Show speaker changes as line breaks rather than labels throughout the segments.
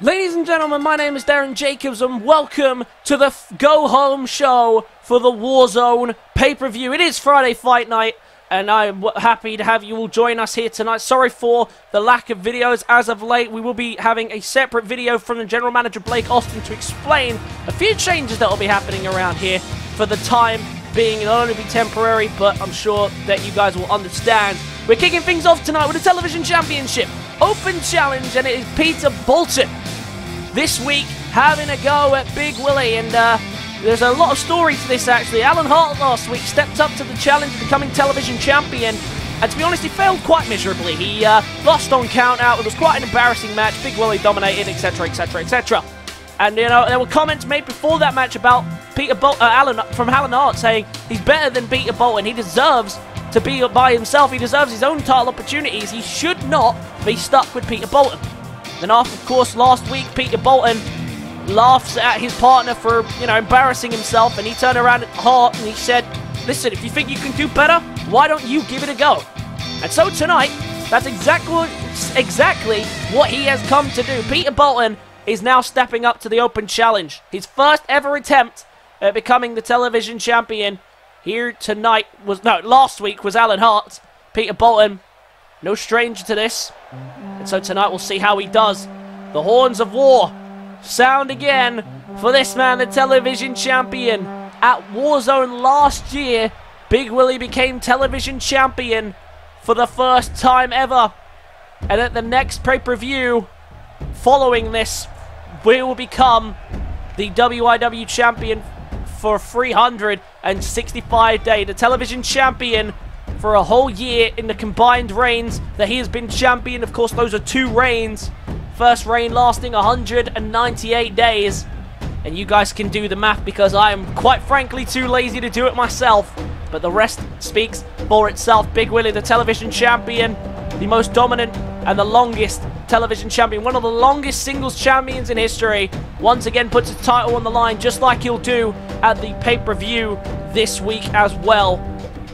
Ladies and gentlemen, my name is Darren Jacobs and welcome to the Go Home show for the Warzone pay-per-view. It is Friday Fight Night and I'm happy to have you all join us here tonight. Sorry for the lack of videos as of late. We will be having a separate video from the General Manager Blake Austin to explain a few changes that will be happening around here for the time being. It'll only be temporary, but I'm sure that you guys will understand. We're kicking things off tonight with a television championship open challenge, and it is Peter Bolton this week having a go at Big Willie, and there's a lot of story to this actually. Alan Hart last week stepped up to the challenge of becoming television champion, and to be honest, he failed quite miserably. He lost on count out. It was quite an embarrassing match. Big Willie dominated, etc, etc, etc. And you know, there were comments made before that match about Alan Hart saying he's better than Peter Bolton. He deserves to be by himself. He deserves his own title opportunities. He should not be stuck with Peter Bolton. Then after, of course, last week, Peter Bolton laughs at his partner for, you know, embarrassing himself, and he turned around at Hart and he said, listen, if you think you can do better, why don't you give it a go? And so tonight, that's exactly what he has come to do. Peter Bolton is now stepping up to the Open Challenge. His first ever attempt at becoming the television champion here tonight was, no, last week was Alan Hart. Peter Bolton, no stranger to this. And so tonight we'll see how he does. The horns of war sound again for this man, the television champion. At Warzone last year, Big Willie became television champion for the first time ever. And at the next pay-per-view following this, we will become the WIW champion for 365 days. The television champion for a whole year in the combined reigns that he has been champion. Of course, those are 2 reigns. First reign lasting 198 days. And you guys can do the math because I am quite frankly too lazy to do it myself. But the rest speaks for itself. Big Willie, the television champion, the most dominant and the longest television champion, one of the longest singles champions in history, once again puts his title on the line just like he'll do at the pay-per-view this week as well.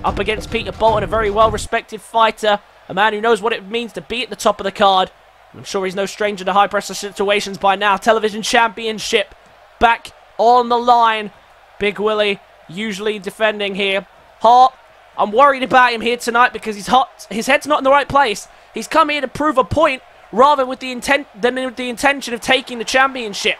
Up against Peter Bolton, a very well-respected fighter, a man who knows what it means to be at the top of the card. I'm sure he's no stranger to high-pressure situations by now. Television championship back on the line. Big Willie usually defending here. Hart, I'm worried about him here tonight because his head's not in the right place. He's come here to prove a point rather with the intention of taking the championship.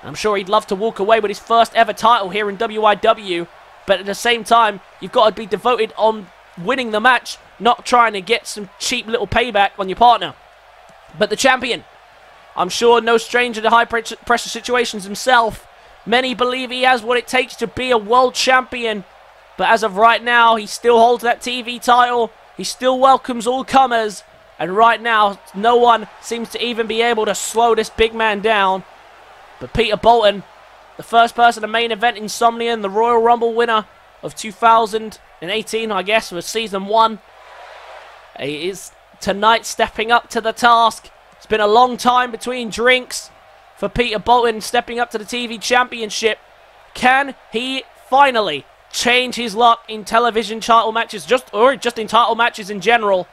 I'm sure he'd love to walk away with his first ever title here in WIW. But at the same time, you've got to be devoted on winning the match, not trying to get some cheap little payback on your partner. But the champion, I'm sure no stranger to high-pressure situations himself. Many believe he has what it takes to be a world champion. But as of right now, he still holds that TV title. He still welcomes all comers. And right now, no one seems to even be able to slow this big man down. But Peter Bolton, the first person to main event Insomnia and the Royal Rumble winner of 2018, I guess, was Season 1. He is tonight stepping up to the task. It's been a long time between drinks for Peter Bolton stepping up to the TV Championship. Can he finally change his luck in television title matches, or just in title matches in general?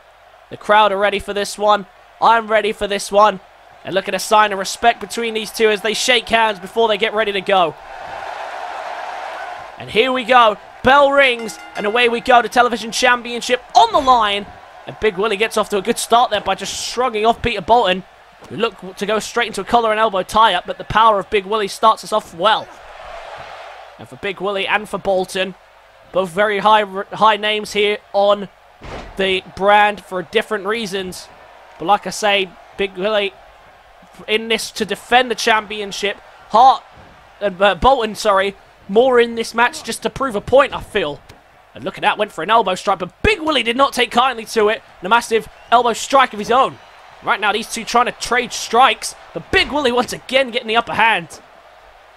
The crowd are ready for this one. I'm ready for this one. And look at a sign of respect between these two as they shake hands before they get ready to go. And here we go. Bell rings, and away we go. The television championship on the line. And Big Willie gets off to a good start there by just shrugging off Peter Bolton, who looked to go straight into a collar and elbow tie-up, but the power of Big Willie starts us off well. And for Big Willie and for Bolton, both very high names here on the brand for different reasons. But like I say, Big Willie in this to defend the championship. Bolton, sorry, more in this match just to prove a point, I feel. And look at that, went for an elbow strike, but Big Willie did not take kindly to it. And a massive elbow strike of his own. Right now, these two trying to trade strikes, but Big Willie once again getting the upper hand.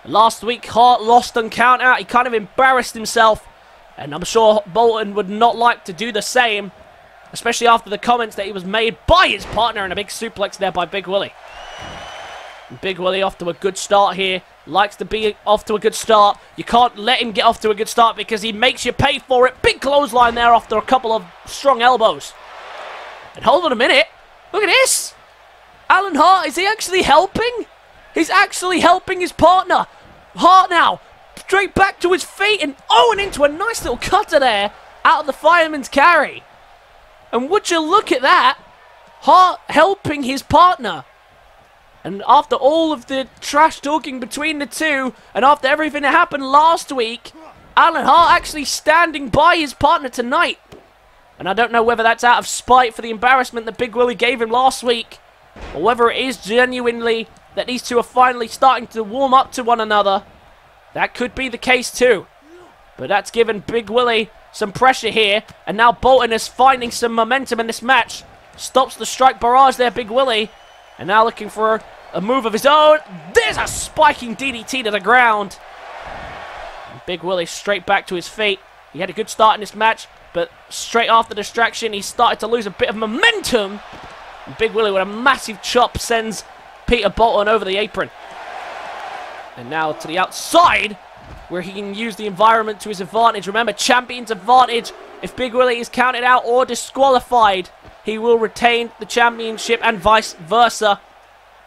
Last week, Hart lost on count out. He kind of embarrassed himself, and I'm sure Bolton would not like to do the same, especially after the comments that he was made by his partner, and a big suplex there by Big Willie. And Big Willie off to a good start here. Likes to be off to a good start. You can't let him get off to a good start because he makes you pay for it. Big clothesline there after a couple of strong elbows. And hold on a minute. Look at this. Alan Hart, is he actually helping? He's actually helping his partner. Hart now, straight back to his feet, and into a nice little cutter there out of the fireman's carry. And would you look at that? Hart helping his partner. And after all of the trash talking between the two, and after everything that happened last week, Alan Hart actually standing by his partner tonight. And I don't know whether that's out of spite for the embarrassment that Big Willie gave him last week, or whether it is genuinely that these two are finally starting to warm up to one another. That could be the case too. But that's given Big Willie some pressure here. And now Bolton is finding some momentum in this match. Stops the strike barrage there, Big Willie. And now looking for a move of his own. There's a spiking DDT to the ground. And Big Willie straight back to his feet. He had a good start in this match, but straight after the distraction, he started to lose a bit of momentum. And Big Willie with a massive chop sends Peter Bolton over the apron. And now to the outside, where he can use the environment to his advantage. Remember, champion's advantage. If Big Willie is counted out or disqualified, he will retain the championship and vice versa.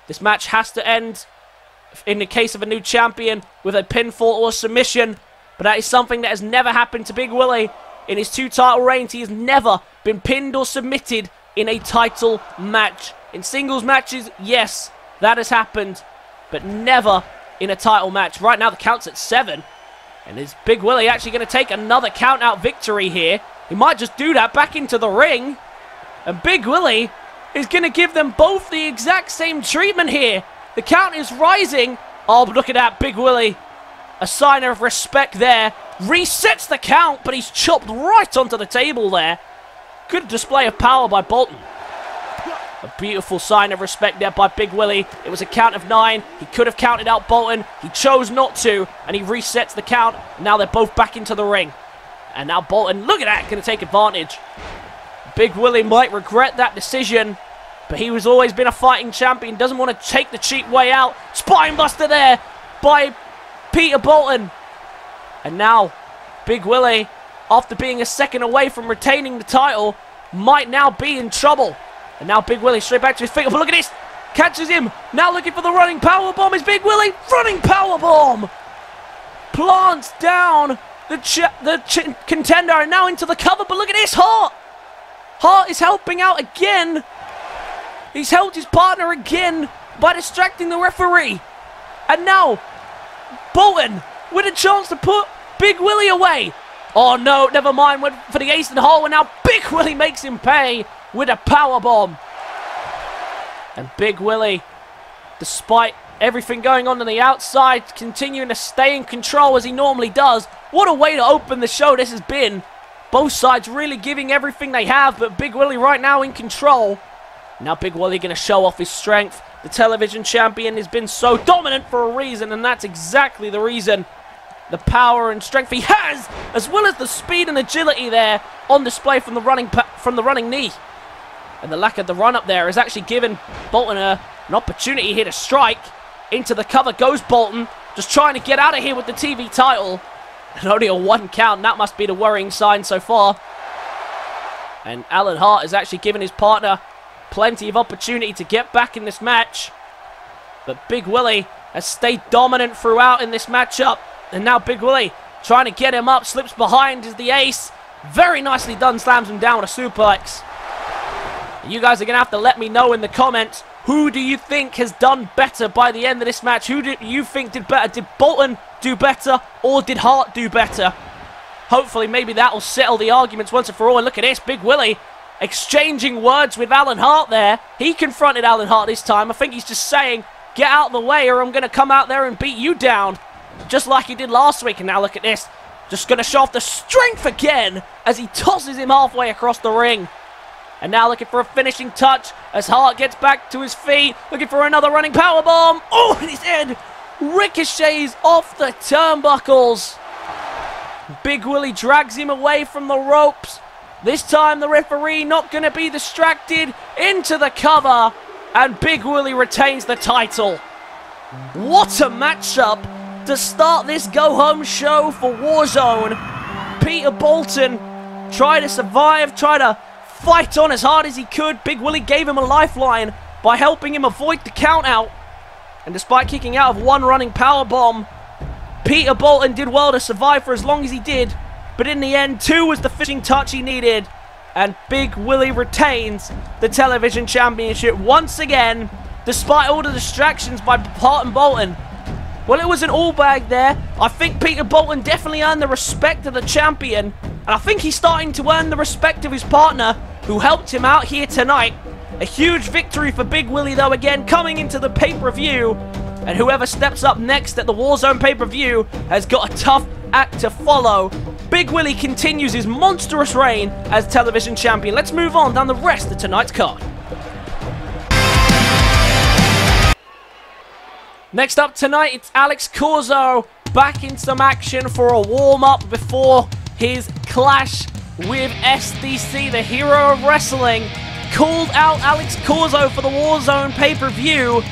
This match has to end, in the case of a new champion, with a pinfall or submission. But that is something that has never happened to Big Willie. In his 2 title reigns, he has never been pinned or submitted in a title match. In singles matches, yes, that has happened, but never in a title match. Right now, the count's at 7. And is Big Willie actually going to take another count-out victory here? He might just do that back into the ring. And Big Willie is going to give them both the exact same treatment here. The count is rising. Oh, look at that, Big Willie. A sign of respect there. Resets the count, but he's chopped right onto the table there. Good display of power by Bolton. A beautiful sign of respect there by Big Willie. It was a count of 9. He could have counted out Bolton. He chose not to, and he resets the count. Now they're both back into the ring. And now Bolton, look at that, going to take advantage. Big Willie might regret that decision, but he has always been a fighting champion. Doesn't want to take the cheap way out. Spinebuster there by Peter Bolton. And now Big Willie, after being a second away from retaining the title, might now be in trouble. And now Big Willie straight back to his feet. But look at this. Catches him. Now looking for the running powerbomb is Big Willie. Running powerbomb. Plants down the contender and now into the cover. But look at this. Hart. Hart is helping out again. He's helped his partner again by distracting the referee. And now Bolton with a chance to put Big Willie away. Oh no, never mind. Went for the ace in the hole. And now Big Willie makes him pay with a powerbomb. And Big Willie, despite everything going on the outside, continuing to stay in control as he normally does. What a way to open the show this has been. Both sides really giving everything they have, but Big Willie right now in control. Now Big Willie going to show off his strength. The television champion has been so dominant for a reason, and that's exactly the reason. The power and strength he has, as well as the speed and agility there on display from the running knee. And the lack of the run-up there has actually given Bolton an opportunity here to strike. Into the cover goes Bolton, just trying to get out of here with the TV title. And only a 1 count, and that must be the worrying sign so far. And Alan Hart has actually given his partner plenty of opportunity to get back in this match. But Big Willie has stayed dominant throughout in this matchup. And now Big Willie trying to get him up, slips behind is the ace. Very nicely done, slams him down with a suplex. You guys are going to have to let me know in the comments, who do you think has done better by the end of this match? Who do you think did better? Did Bolton do better, or did Hart do better? Hopefully maybe that will settle the arguments once and for all. And look at this, Big Willie exchanging words with Alan Hart there. He confronted Alan Hart this time. I think he's just saying, get out of the way or I'm going to come out there and beat you down. Just like he did last week. And now look at this. Just going to show off the strength again as he tosses him halfway across the ring. And now looking for a finishing touch as Hart gets back to his feet. Looking for another running powerbomb. Oh, and his head ricochets off the turnbuckles. Big Willie drags him away from the ropes. This time the referee not going to be distracted. Into the cover. And Big Willie retains the title. What a matchup to start this go-home show for Warzone. Peter Bolton tried to survive, tried to fight on as hard as he could. Big Willie gave him a lifeline by helping him avoid the count out. And despite kicking out of one running power bomb, Peter Bolton did well to survive for as long as he did. But in the end, 2 was the finishing touch he needed. And Big Willie retains the television championship once again, despite all the distractions by Hart and Bolton. Well, it was an all bag there. I think Peter Bolton definitely earned the respect of the champion. And I think he's starting to earn the respect of his partner, who helped him out here tonight. A huge victory for Big Willie, though, again, coming into the pay-per-view. And whoever steps up next at the Warzone pay-per-view has got a tough act to follow. Big Willie continues his monstrous reign as television champion. Let's move on down the rest of tonight's card. Next up tonight, it's Alex Corzo back in some action for a warm-up before his clash with SDC, the hero of wrestling. Called out Alex Corzo for the Warzone pay-per-view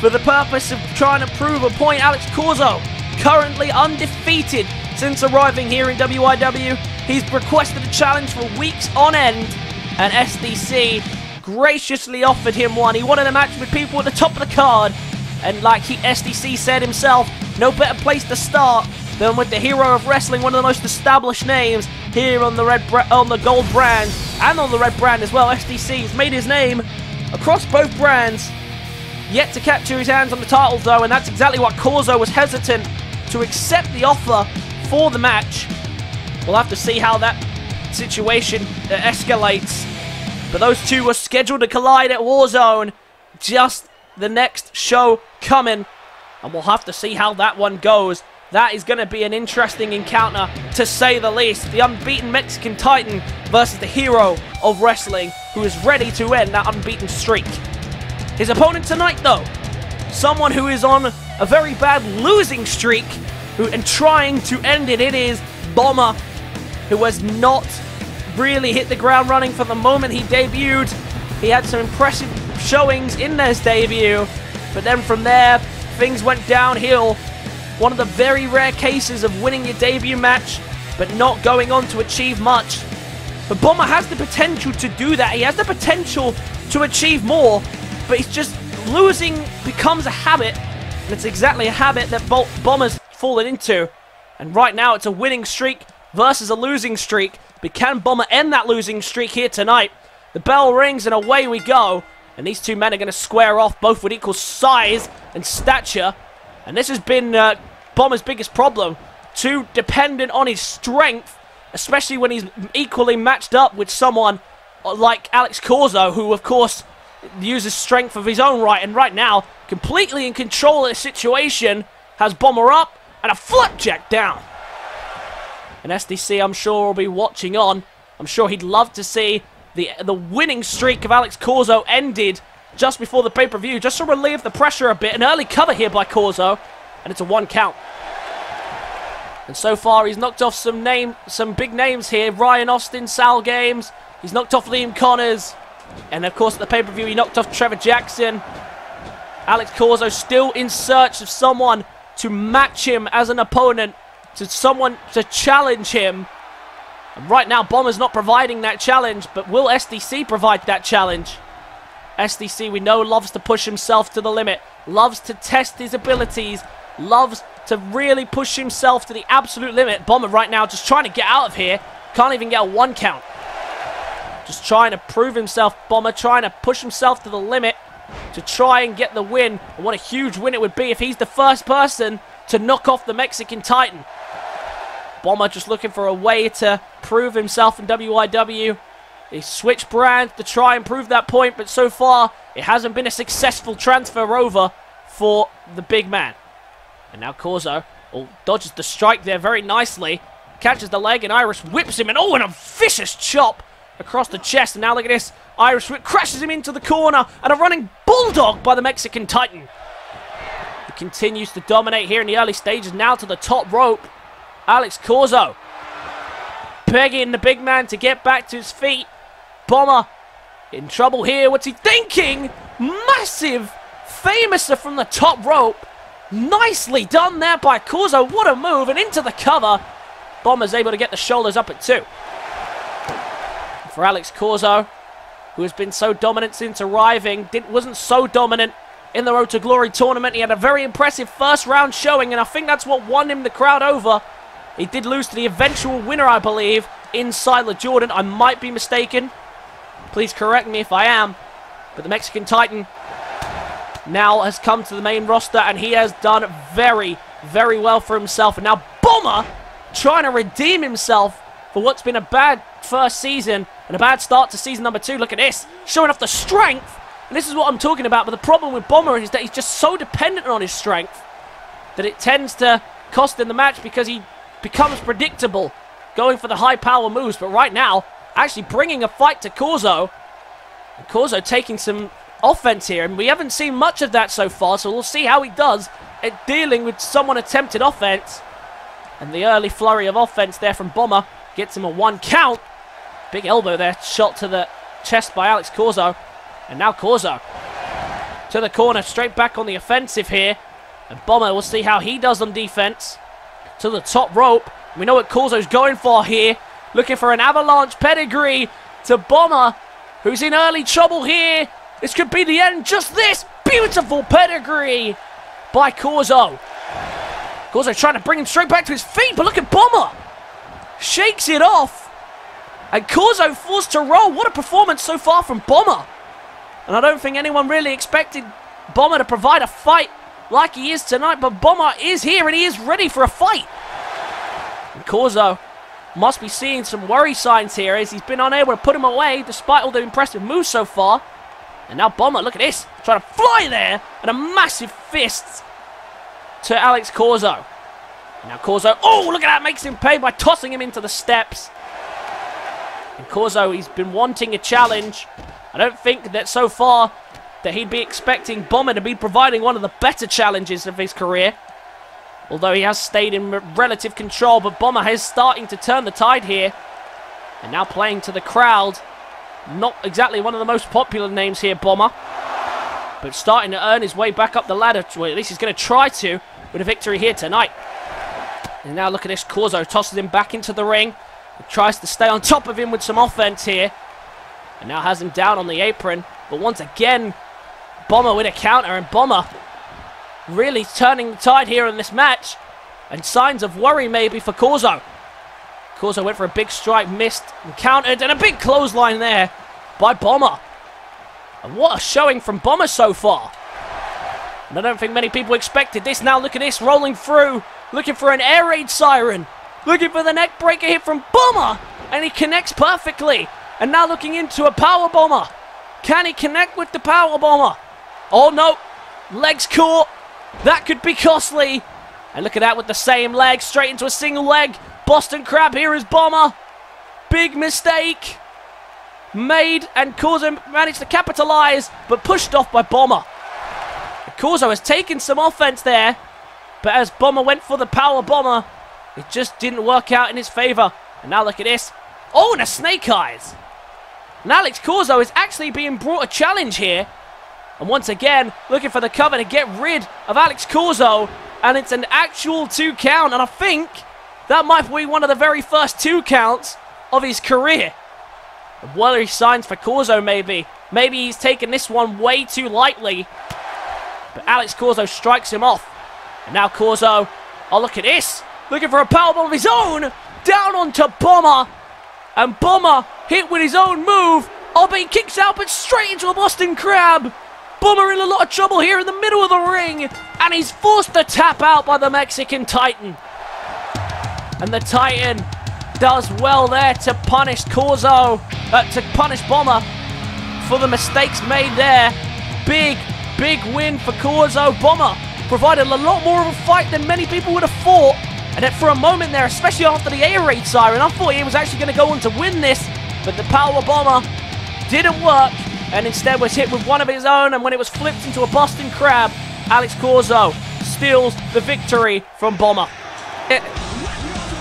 for the purpose of trying to prove a point. Alex Corzo, currently undefeated since arriving here in WIW. He's requested a challenge for weeks on end, and SDC graciously offered him one. He wanted a match with people at the top of the card, and like SDC said himself, no better place to start than with the hero of wrestling, one of the most established names here on the gold brand and on the red brand as well. SDC has made his name across both brands, yet to capture his hands on the titles though, and that's exactly what Corzo was hesitant to accept the offer for the match. We'll have to see how that situation escalates, but those two were scheduled to collide at Warzone, just the next show coming, and we'll have to see how that one goes. That is going to be an interesting encounter, to say the least. The unbeaten Mexican Titan versus the hero of wrestling, who is ready to end that unbeaten streak. His opponent tonight, though, someone who is on a very bad losing streak and trying to end it. It is Bomber, who has not really hit the ground running from the moment he debuted. He had some impressive showings in his debut, but then from there, things went downhill. One of the very rare cases of winning your debut match, but not going on to achieve much. But Bomber has the potential to do that. He has the potential to achieve more, but it's just losing becomes a habit, and it's exactly a habit that Bomber's fallen into. And right now, it's a winning streak versus a losing streak. But can Bomber end that losing streak here tonight? The bell rings, and away we go. And these two men are going to square off, both with equal size and stature. And this has been Bomber's biggest problem. Too dependent on his strength, especially when he's equally matched up with someone like Alex Corzo, who, of course, uses strength of his own right. And right now, completely in control of the situation, has Bomber up and a flapjack down. And SDC, I'm sure, will be watching on. I'm sure he'd love to see the winning streak of Alex Corzo ended just before the pay-per-view, just to relieve the pressure a bit. An early cover here by Corzo, and it's a 1 count. And so far, he's knocked off some big names here. Ryan Austin, SaLgames. He's knocked off Liam Connors. And of course, at the pay-per-view, he knocked off Trevor Jackson. Alex Corzo still in search of someone to match him as an opponent, to someone to challenge him. And right now, Bomber's not providing that challenge, but will SDC provide that challenge? SDC, we know, loves to push himself to the limit, loves to test his abilities, loves to really push himself to the absolute limit. Bomber right now just trying to get out of here. Can't even get a 1 count. Just trying to prove himself. Bomber trying to push himself to the limit to try and get the win. And what a huge win it would be if he's the first person to knock off the Mexican Titan. Bomber just looking for a way to prove himself in WIW. He switched brands to try and prove that point, but so far it hasn't been a successful transfer over for the big man. And now Corzo dodges the strike there very nicely. Catches the leg and Irish whips him, and and a vicious chop across the chest. And now look at this. Irish whip crashes him into the corner, and a running bulldog by the Mexican Titan. He continues to dominate here in the early stages, now to the top rope. Alex Corzo begging the big man to get back to his feet. Bomber in trouble here. What's he thinking? Massive famouser from the top rope. Nicely done there by Corzo. What a move, and into the cover. Bomber's able to get the shoulders up at 2. For Alex Corzo, who has been so dominant since arriving, wasn't so dominant in the Road to Glory tournament. He had a very impressive first round showing, and I think that's what won him the crowd over. He did lose to the eventual winner, I believe, in Siler Jordan. I might be mistaken. Please correct me if I am. But the Mexican Titan now has come to the main roster, and he has done very, very well for himself. And now Bomber trying to redeem himself for what's been a bad first season and a bad start to season number 2. Look at this, showing off the strength. And this is what I'm talking about. But the problem with Bomber is that he's just so dependent on his strength that it tends to cost him the match because he becomes predictable going for the high power moves. But right now, actually bringing a fight to Corzo. And Corzo taking some offense here, and we haven't seen much of that so far, so we'll see how he does at dealing with someone attempted offense. And the early flurry of offense there from Bomber gets him a 1 count. Big elbow there, shot to the chest by Alex Corzo. And now Corzo to the corner, straight back on the offensive here. And Bomber, we'll see how he does on defense. To the top rope. We know what Corzo's going for here. Looking for an avalanche pedigree to Bomber, who's in early trouble here. This could be the end. Just this. Beautiful pedigree by Corzo. Corzo trying to bring him straight back to his feet, but look at Bomber. Shakes it off. And Corzo forced to roll. What a performance so far from Bomber. And I don't think anyone really expected Bomber to provide a fight like he is tonight, but Bomber is here and he is ready for a fight. And Corzo must be seeing some worry signs here as he's been unable to put him away despite all the impressive moves so far. And now Bomber, look at this, trying to fly there, and a massive fist to Alex Corzo. And now Corzo, oh, look at that, makes him pay by tossing him into the steps. And Corzo, he's been wanting a challenge. I don't think that so far that he'd be expecting Bomber to be providing one of the better challenges of his career. Although he has stayed in relative control, but Bomber is starting to turn the tide here. And now playing to the crowd. Not exactly one of the most popular names here, Bomber. But starting to earn his way back up the ladder. Well, at least he's going to try to with a victory here tonight. And now look at this. Corzo tosses him back into the ring. He tries to stay on top of him with some offense here. And now has him down on the apron. But once again, Bomber with a counter. And Bomber really turning the tide here in this match. And signs of worry maybe for Corzo. Corzo went for a big strike, missed, and countered. And a big clothesline there by Bomber. And what a showing from Bomber so far. And I don't think many people expected this. Now look at this, rolling through. Looking for an air raid siren. Looking for the neck breaker hit from Bomber. And he connects perfectly. And now looking into a power bomber. Can he connect with the power bomber? Oh no. Legs caught. That could be costly. And look at that with the same leg. Straight into a single leg. Boston Crab here is Bomber. Big mistake made. And Corzo managed to capitalize. But pushed off by Bomber. Corzo has taken some offense there. But as Bomber went for the power bomber, it just didn't work out in his favor. And now look at this. Oh, and a snake eyes. And Alex Corzo is actually being brought a challenge here. And once again, looking for the cover to get rid of Alex Corzo. And it's an actual 2 count. And I think that might be one of the very first 2 counts of his career. Worry signs for Corzo maybe. Maybe he's taken this one way too lightly. But Alex Corzo strikes him off. And now Corzo, oh look at this. Looking for a powerbomb of his own. Down onto Bomber. And Bomber hit with his own move. Oh, but he kicks out, but straight into a Boston Crab. Bomber in a lot of trouble here in the middle of the ring. And he's forced to tap out by the Mexican Titan. And the Titan does well there to punish Corzo. To punish Bomber for the mistakes made there. Big win for Corzo. Bomber provided a lot more of a fight than many people would have thought. And then for a moment there, especially after the air raid siren, I thought he was actually going to go on to win this. But the power bomber didn't work. And instead was hit with one of his own. And when it was flipped into a Boston Crab, Alex Corzo steals the victory from Bomber.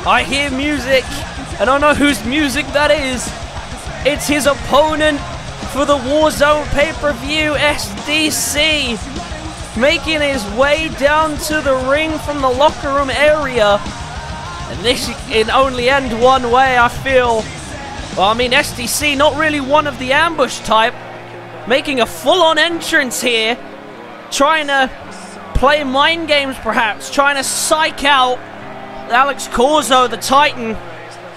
I hear music. And I know whose music that is. It's his opponent for the Warzone pay-per-view, SDC. Making his way down to the ring from the locker room area. And this can only end one way, I feel. Well, I mean, SDC, not really one of the ambush type. Making a full-on entrance here. trying to play mind games perhaps, trying to psych out Alex Corzo, the Titan.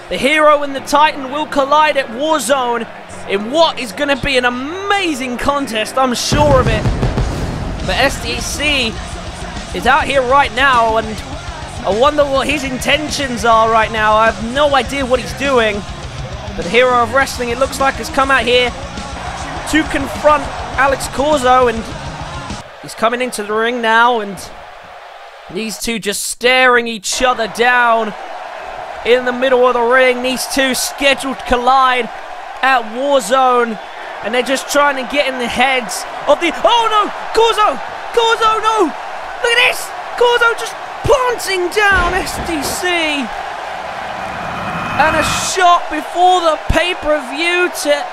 The hero and the Titan will collide at Warzone in what is going to be an amazing contest, I'm sure of it. But SDC is out here right now, and I wonder what his intentions are right now. I have no idea what he's doing. But the hero of wrestling, it looks like, has come out here to confront Alex Corzo, and he's coming into the ring now, and these two just staring each other down in the middle of the ring. These two scheduled to collide at Warzone, and they're just trying to get in the heads of the... Oh no! Corzo! Corzo, no! Look at this! Corzo just planting down SDC! And a shot before the pay-per-view to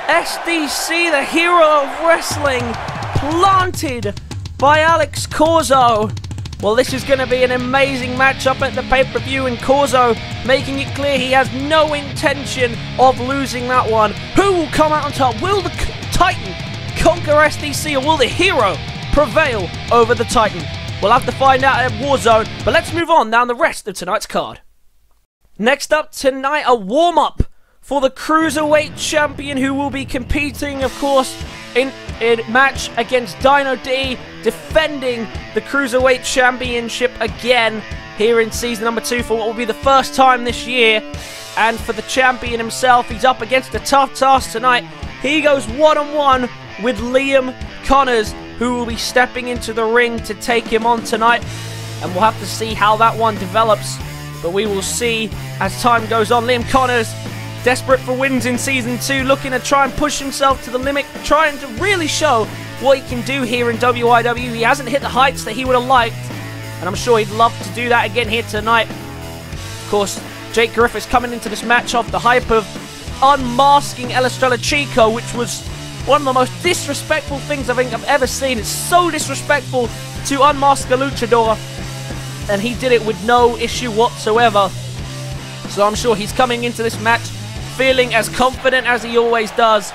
SDC, the hero of wrestling, planted by Alex Corzo. Well, this is going to be an amazing matchup at the pay-per-view, and Corzo making it clear he has no intention of losing that one. Who will come out on top? Will the Titan conquer SDC, or will the hero prevail over the Titan? We'll have to find out at Warzone, but let's move on down the rest of tonight's card. Next up tonight, a warm-up for the Cruiserweight Champion, who will be competing, of course, in a match against Dino D, defending the Cruiserweight Championship again here in season number 2 for what will be the first time this year. And for the champion himself, he's up against a tough task tonight. He goes one-on-one with Liam Connors, who will be stepping into the ring to take him on tonight. And we'll have to see how that one develops, but we will see as time goes on. Liam Connors, desperate for wins in Season 2, looking to try and push himself to the limit, trying to really show what he can do here in WIW. He hasn't hit the heights that he would have liked, and I'm sure he'd love to do that again here tonight. Of course, Jake Griffiths coming into this match off the hype of unmasking El Estrella Chico, which was one of the most disrespectful things I think I've ever seen. It's so disrespectful to unmask a luchador, and he did it with no issue whatsoever. So I'm sure he's coming into this match feeling as confident as he always does.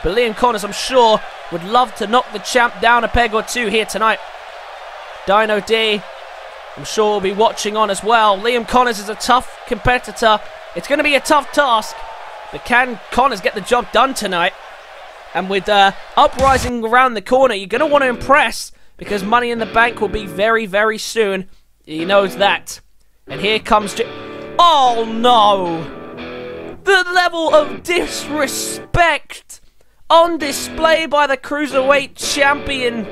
But Liam Connors, I'm sure, would love to knock the champ down a peg or two here tonight. Dino D, I'm sure, will be watching on as well. Liam Connors is a tough competitor. It's going to be a tough task, but can Connors get the job done tonight? And with Uprising around the corner, you're going to want to impress, because Money in the Bank will be very, very soon. He knows that. And here comes... Oh no! The level of disrespect on display by the Cruiserweight Champion.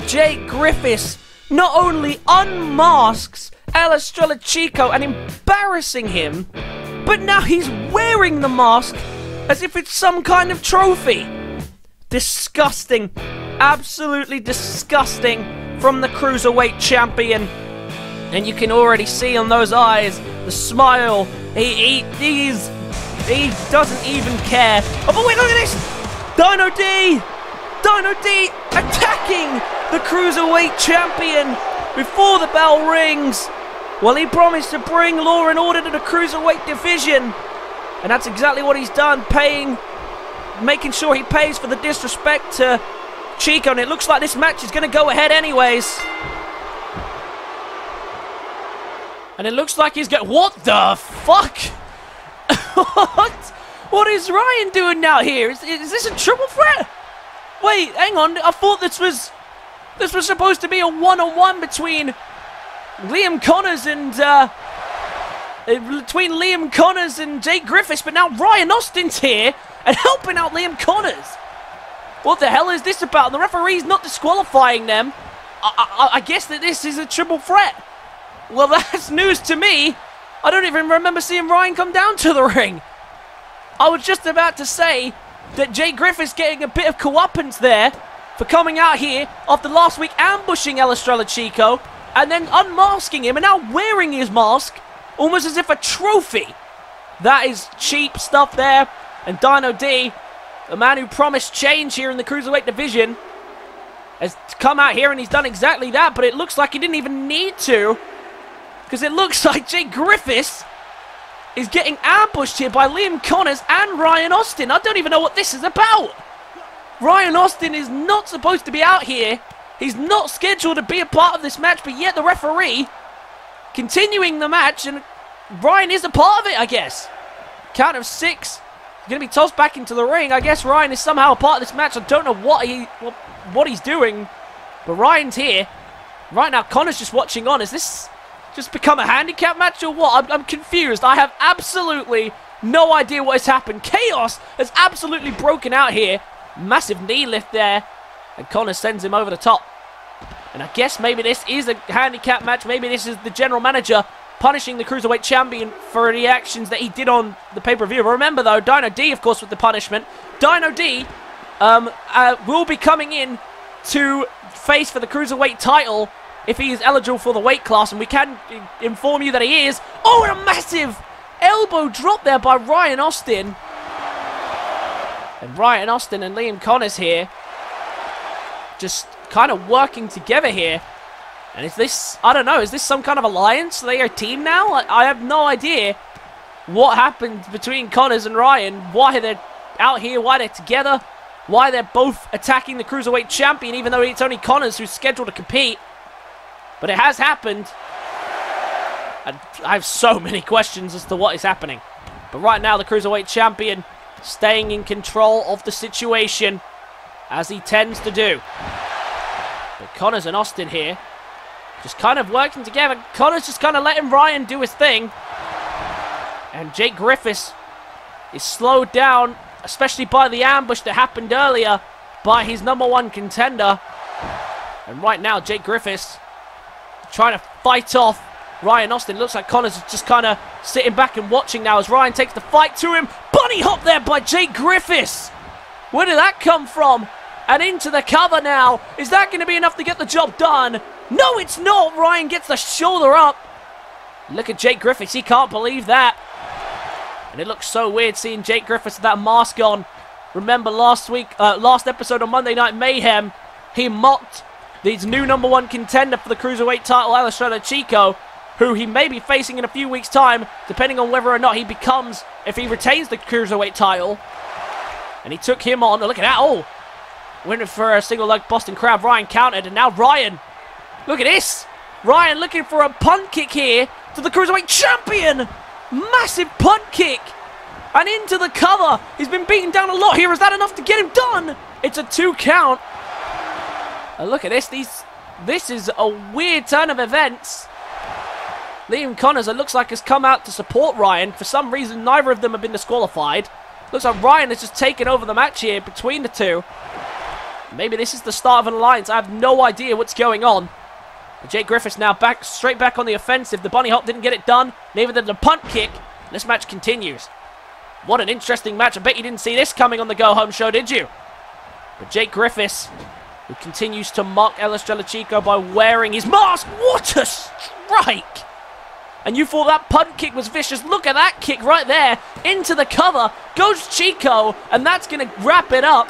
Jake Griffiths not only unmasks El Estrella Chico and embarrassing him, but now he's wearing the mask as if it's some kind of trophy. Disgusting. Absolutely disgusting from the Cruiserweight Champion. And you can already see on those eyes the smile. He doesn't even care. Oh, but wait, look at this! Dino D! Dino D attacking the Cruiserweight Champion before the bell rings. Well, he promised to bring law and order to the Cruiserweight division. And that's exactly what he's done, making sure he pays for the disrespect to Chico. And it looks like this match is going to go ahead anyways. And it looks like he's got... What the fuck? What is Ryan doing now here? Is this a triple threat? Wait, hang on. I thought this was supposed to be a one-on-one between Liam Connors and Jake Griffiths, but now Ryan Austin's here and helping out Liam Connors. What the hell is this about? The referee's not disqualifying them. I guess that this is a triple threat. Well, that's news to me. I don't even remember seeing Ryan come down to the ring. I was just about to say that Jake Griffiths getting a bit of comeuppance there for coming out here after last week ambushing El Estrella Chico and then unmasking him and now wearing his mask almost as if a trophy. That is cheap stuff there. And Dino D, the man who promised change here in the Cruiserweight division, has come out here and he's done exactly that, but it looks like he didn't even need to. Because it looks like Jake Griffiths is getting ambushed here by Liam Connors and Ryan Austin. I don't even know what this is about. Ryan Austin is not supposed to be out here He's not scheduled to be a part of this match, but yet the referee continuing the match, and Ryan is a part of it, I guess. Count of 6. Going to be tossed back into the ring. I guess Ryan is somehow a part of this match. I don't know what he's doing, but Ryan's here. Right now, Connor's just watching on. Is this just become a handicap match or what? I'm confused. I have absolutely no idea what has happened. Chaos has absolutely broken out here. Massive knee lift there, and Connor sends him over the top. And I guess maybe this is a handicap match. Maybe this is the general manager punishing the Cruiserweight Champion for the actions that he did on the pay-per-view. Remember, though, Dino D, of course, with the punishment. Dino D will be coming in to face for the Cruiserweight title if he is eligible for the weight class, and we can inform you that he is. Oh, and a massive elbow drop there by Ryan Austin. And Ryan Austin and Liam Connors here just kind of working together here. And is this, I don't know, is this some kind of alliance? Are they a team now? I have no idea what happened between Connors and Ryan, why they're out here, why they're together, why they're both attacking the Cruiserweight Champion, even though it's only Connors who's scheduled to compete. But it has happened. And I have so many questions as to what is happening. But right now, the Cruiserweight Champion staying in control of the situation, as he tends to do. But Connors and Austin here, just kind of working together. Connors just kind of letting Ryan do his thing. And Jake Griffiths is slowed down, especially by the ambush that happened earlier by his #1 contender. And right now, Jake Griffiths trying to fight off Ryan Austin. Looks like Connors is just kind of sitting back and watching now as Ryan takes the fight to him. Bunny hop there by Jake Griffiths. Where did that come from? And into the cover now. Is that going to be enough to get the job done? No, it's not. Ryan gets the shoulder up. Look at Jake Griffiths. He can't believe that. And it looks so weird seeing Jake Griffiths with that mask on. Remember last episode on Monday Night Mayhem, he mocked his new #1 contender for the Cruiserweight title, Alessandro Chico, who he may be facing in a few weeks' time, depending on whether or not he becomes, if he retains the Cruiserweight title. And he took him on. Look at that. Oh, went for a single leg Boston Crab. Ryan countered, and now Ryan. Look at this. Ryan looking for a punt kick here to the Cruiserweight Champion. Massive punt kick. And into the cover. He's been beaten down a lot here. Is that enough to get him done? It's a 2 count. And look at this. This is a weird turn of events. Liam Connors, it looks like, has come out to support Ryan. For some reason, neither of them have been disqualified. Looks like Ryan has just taken over the match here between the two. Maybe this is the start of an alliance. I have no idea what's going on. But Jake Griffiths now straight back on the offensive. The bunny hop didn't get it done. Neither did the punt kick. This match continues. What an interesting match. I bet you didn't see this coming on the Go Home show, did you? But Jake Griffiths, who continues to mock El Chico by wearing his mask. What a strike! And you thought that punt kick was vicious. Look at that kick right there. Into the cover. Goes Chico. And that's going to wrap it up.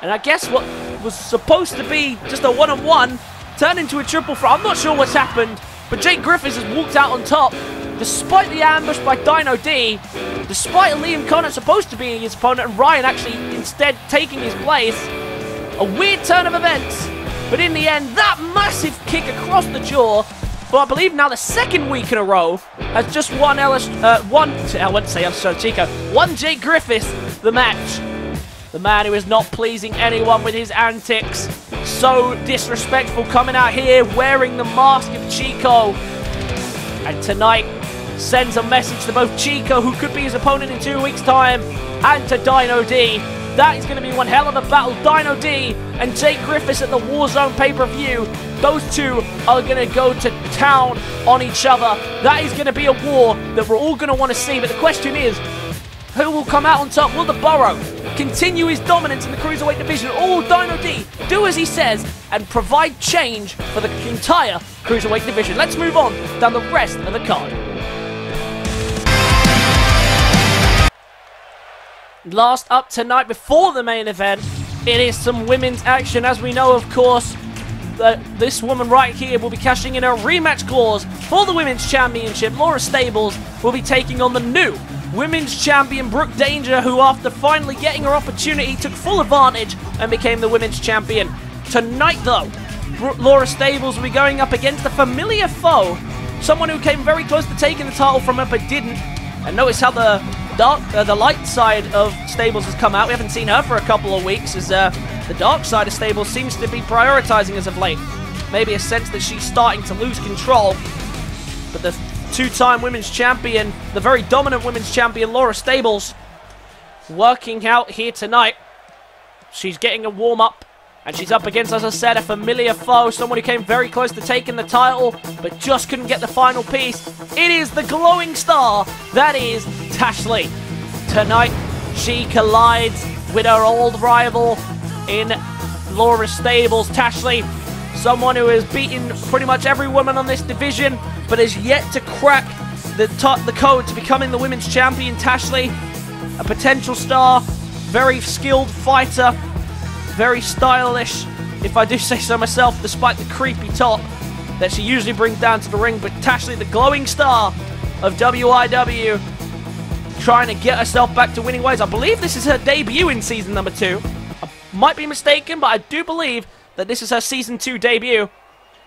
And I guess what was supposed to be just a one-on-one turned into a triple threat. I'm not sure what's happened. But Jake Griffiths has walked out on top. Despite the ambush by Dino D. Despite Liam Connor supposed to be his opponent. And Ryan actually instead taking his place. A weird turn of events. But in the end, that massive kick across the jaw. But I believe now the second week in a row has just won Jake Griffiths the match. The man who is not pleasing anyone with his antics. So disrespectful, coming out here wearing the mask of Chico. And tonight sends a message to both Chico, who could be his opponent in 2 weeks' time, and to Dino D. That is going to be one hell of a battle. Dino D and Jake Griffiths at the Warzone pay-per-view. Those two are going to go to town on each other. That is going to be a war that we're all going to want to see. But the question is, who will come out on top? Will the Burrow continue his dominance in the Cruiserweight division? Or will Dino D do as he says and provide change for the entire Cruiserweight division? Let's move on down the rest of the card. Last up tonight before the main event, it is some women's action. As we know, of course, this woman right here will be cashing in her rematch clause for the Women's Championship. Laura Stables will be taking on the new Women's Champion, Brooke Danger, who after finally getting her opportunity took full advantage and became the Women's Champion. Tonight, though, Laura Stables will be going up against a familiar foe. Someone who came very close to taking the title from her but didn't. And notice how the light side of Stables has come out. We haven't seen her for a couple of weeks as the dark side of Stables seems to be prioritizing as of late. Maybe a sense that she's starting to lose control. But the two-time women's champion, the very dominant women's champion, Laura Stables, working out here tonight. She's getting a warm-up, and she's up against, as I said, a familiar foe, someone who came very close to taking the title, but just couldn't get the final piece. It is the glowing star, that is Tashley. Tonight, she collides with her old rival in Laura Stables. Tashley, someone who has beaten pretty much every woman on this division, but has yet to crack the code to becoming the women's champion. Tashley, a potential star, very skilled fighter, very stylish, if I do say so myself, despite the creepy top that she usually brings down to the ring. But Tashley, the glowing star of WIW, trying to get herself back to winning ways. I believe this is her debut in Season number 2. I might be mistaken, but I do believe that this is her Season 2 debut.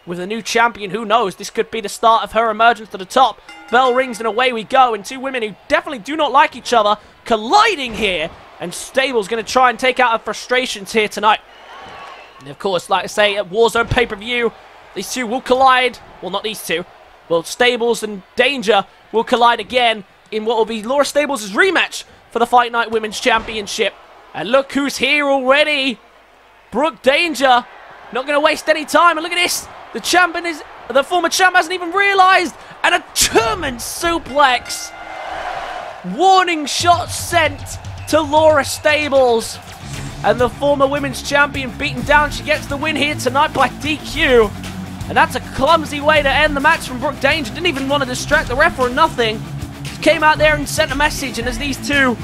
With a new champion, who knows? This could be the start of her emergence to the top. Bell rings and away we go. And two women who definitely do not like each other colliding here. And Stable's going to try and take out her frustrations here tonight. And of course, like I say, at Warzone pay-per-view, these two will collide. Well, not these two. Well, Stables and Danger will collide again in what will be Laura Stables' rematch for the Fight Night Women's Championship. And look who's here already. Brooke Danger. Not going to waste any time. And look at this. The former champ hasn't even realized. And a German suplex. Warning shot sent to Laura Stables. And the former women's champion beaten down. She gets the win here tonight by DQ. And that's a clumsy way to end the match from Brooke Danger. Didn't even want to distract the ref or nothing. Just came out there and sent a message. And as these two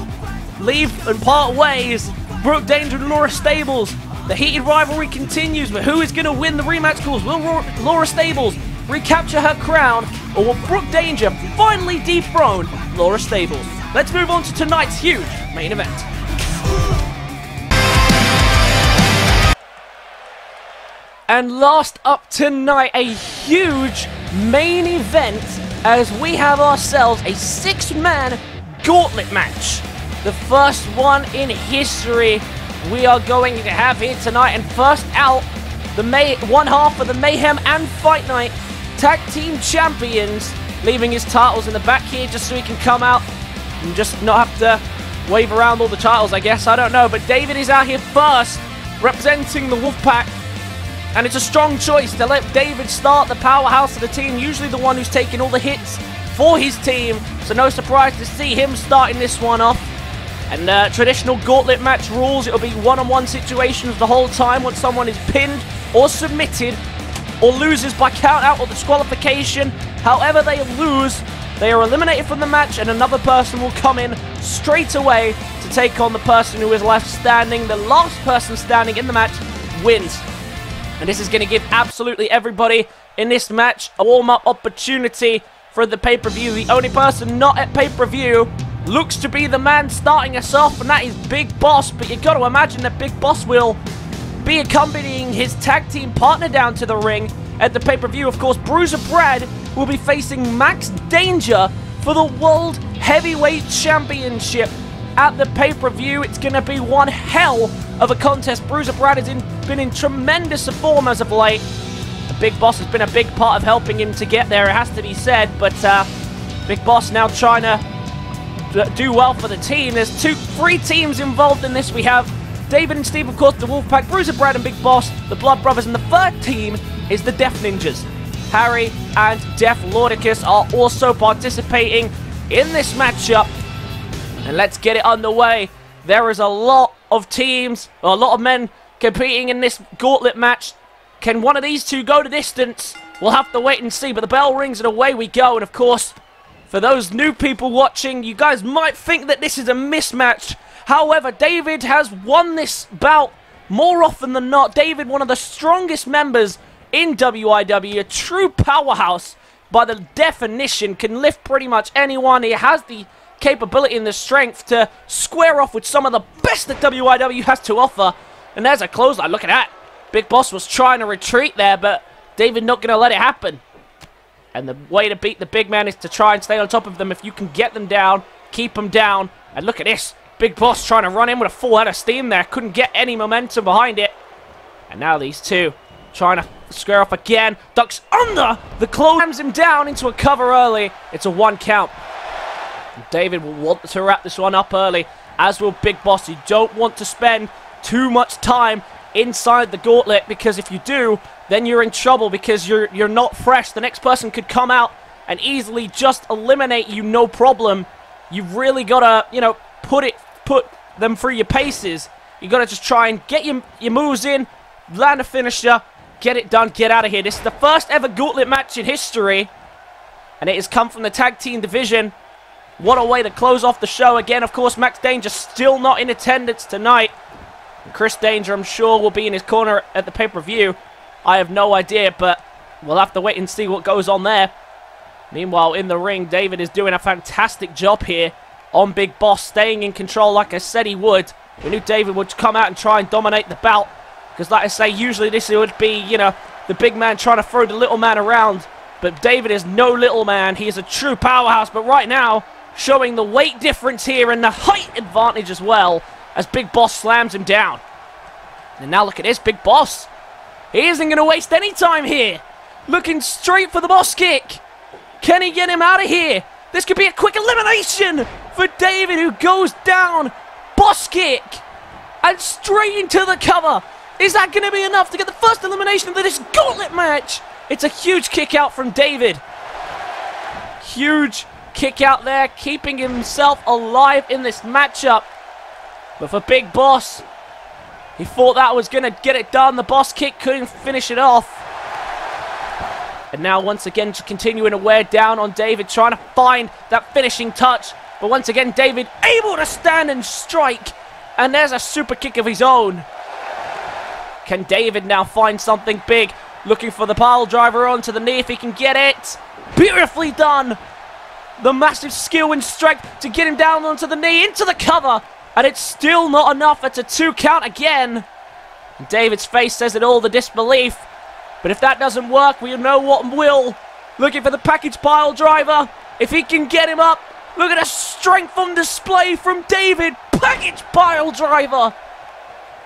leave and part ways, Brooke Danger and Laura Stables, the heated rivalry continues. But who is going to win the rematch calls? Will Laura Stables recapture her crown? Or will Brooke Danger finally dethrone Laura Stables? Let's move on to tonight's huge main event. And last up tonight, a huge main event as we have ourselves a 6-man gauntlet match. The first one in history we are going to have here tonight. And first out, one half of the Mayhem and Fight Night Tag Team Champions, leaving his titles in the back here just so he can come out and just not have to wave around all the titles, I guess. I don't know. But David is out here first, representing the Wolfpack. And it's a strong choice to let David start, the powerhouse of the team, usually the one who's taking all the hits for his team. So no surprise to see him starting this one off. And traditional gauntlet match rules, it'll be one-on-one situations the whole time. Once someone is pinned or submitted or loses by count out or disqualification, however they lose, they are eliminated from the match and another person will come in straight away to take on the person who is left standing. The last person standing in the match wins. And this is going to give absolutely everybody in this match a warm-up opportunity for the pay-per-view. The only person not at pay-per-view looks to be the man starting us off, and that is Big Boss. But you've got to imagine that Big Boss will be accompanying his tag team partner down to the ring at the pay-per-view. Of course, Bruiser Brad will be facing Max Danger for the World Heavyweight Championship at the pay-per-view. It's going to be one hell of a contest. Bruiser Brad has been in tremendous form as of late. The Big Boss has been a big part of helping him to get there, it has to be said. But Big Boss now trying to do well for the team. There's three teams involved in this. We have David and Steve, of course, the Wolfpack, Bruiser Brad and Big Boss, the Blood Brothers, and the third team is the Death Ninjas. Harry and Def Lordicus are also participating in this matchup. And let's get it underway. There is a lot of teams, a lot of men competing in this gauntlet match. Can one of these two go the distance? We'll have to wait and see, but the bell rings and away we go. And of course, for those new people watching, you guys might think that this is a mismatch. However, David has won this bout more often than not. David, one of the strongest members in WIW, a true powerhouse by the definition, can lift pretty much anyone. He has the capability and the strength to square off with some of the best that WIW has to offer. And there's a clothesline. Look at that. Big Boss was trying to retreat there, but David not going to let it happen. And the way to beat the big man is to try and stay on top of them. If you can get them down, keep them down. And look at this. Big Boss trying to run in with a full head of steam there. Couldn't get any momentum behind it. And now these two trying to square off again. Ducks under the close. Slams him down into a cover early. It's a 1 count. And David will want to wrap this one up early, as will Big Boss. You don't want to spend too much time inside the gauntlet, because if you do, then you're in trouble, because you're not fresh. The next person could come out and easily just eliminate you, no problem. You've really got to, you know, put them through your paces. You got to just try and get your moves in, land a finisher, get it done, get out of here. This is the first ever gauntlet match in history, and it has come from the tag team division. What a way to close off the show. Again, of course, Max Danger still not in attendance tonight. Chris Danger, I'm sure, will be in his corner at the pay-per-view. I have no idea, but we'll have to wait and see what goes on there. Meanwhile, in the ring, David is doing a fantastic job here on Big Boss, staying in control like I said he would. We knew David would come out and try and dominate the bout, because like I say, usually this would be, you know, the big man trying to throw the little man around. But David is no little man. He is a true powerhouse, but right now, showing the weight difference here and the height advantage as well, as Big Boss slams him down. And now look at this, Big Boss. He isn't going to waste any time here. Looking straight for the boss kick. Can he get him out of here? This could be a quick elimination for David, who goes down. Boss kick. And straight into the cover. Is that going to be enough to get the first elimination of this gauntlet match? It's a huge kick out from David. Huge kick out there, keeping himself alive in this matchup. But for Big Boss, he thought that was going to get it done. The boss kick couldn't finish it off. And now once again continuing to wear down on David, trying to find that finishing touch. But once again, David able to stand and strike. And there's a super kick of his own. Can David now find something big? Looking for the pile driver onto the knee if he can get it. Beautifully done. The massive skill and strength to get him down onto the knee, into the cover. And it's still not enough. It's a 2 count again. And David's face says it all, the disbelief. But if that doesn't work, we know what will. Looking for the package pile driver. If he can get him up. Look at the strength on display from David. Package pile driver.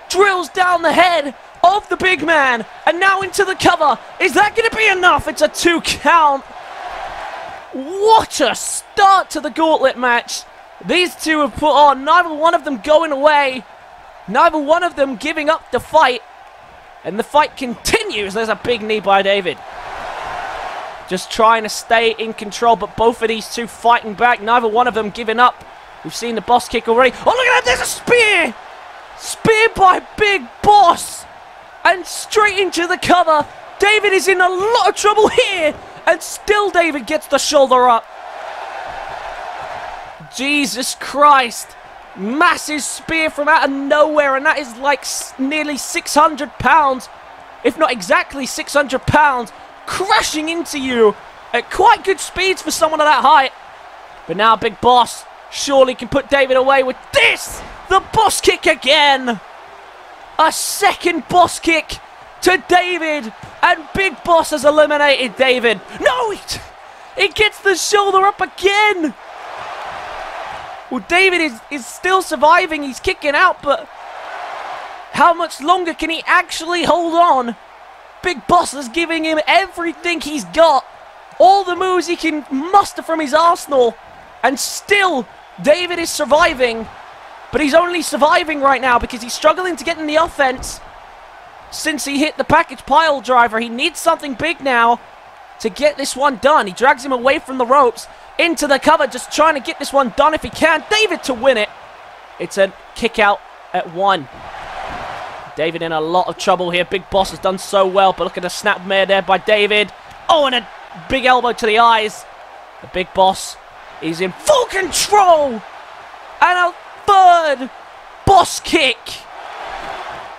Drills down the head of the big man. And now into the cover. Is that going to be enough? It's a 2 count. What a start to the gauntlet match. These two have put on, neither one of them going away. Neither one of them giving up the fight. And the fight continues. There's a big knee by David. Just trying to stay in control, but both of these two fighting back. Neither one of them giving up. We've seen the boss kick already. Oh, look at that. There's a spear. Spear by Big Boss. And straight into the cover. David is in a lot of trouble here. And still David gets the shoulder up. Jesus Christ. Massive spear from out of nowhere. And that is like nearly 600 pounds. If not exactly 600 pounds. Crashing into you at quite good speeds for someone of that height. But now Big Boss surely can put David away with this. The boss kick again. A second boss kick to David. And Big Boss has eliminated David. No, he gets the shoulder up again. Well, David is still surviving. He's kicking out, but how much longer can he actually hold on? Big Boss is giving him everything he's got. All the moves he can muster from his arsenal. And still, David is surviving. But he's only surviving right now because he's struggling to get in the offense. Since he hit the package pile driver, he needs something big now to get this one done. He drags him away from the ropes, into the cover, just trying to get this one done if he can. David to win it. It's a kick out at 1. David in a lot of trouble here. Big Boss has done so well, but look at the snapmare there by David. Oh, and a big elbow to the eyes. The Big Boss is in full control. And a third boss kick.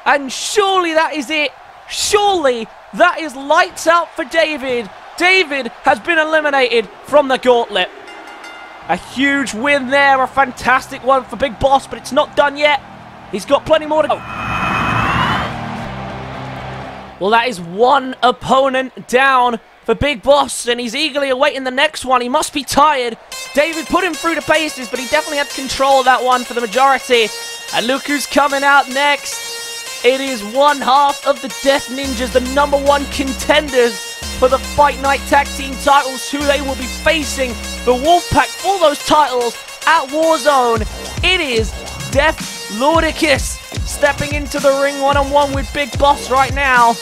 And surely that is it. Surely that is lights out for David. David has been eliminated from the gauntlet. A huge win there. A fantastic one for Big Boss, but it's not done yet. He's got plenty more to go. Well, that is one opponent down for Big Boss, and he's eagerly awaiting the next one. He must be tired. David put him through the paces, but he definitely had control of that one for the majority. And look who's coming out next. It is one half of the Death Ninjas, the #1 contenders for the Fight Night Tag Team titles, who they will be facing the Wolfpack for those titles at Warzone. It is Deathlordicus stepping into the ring one-on-one with Big Boss right now.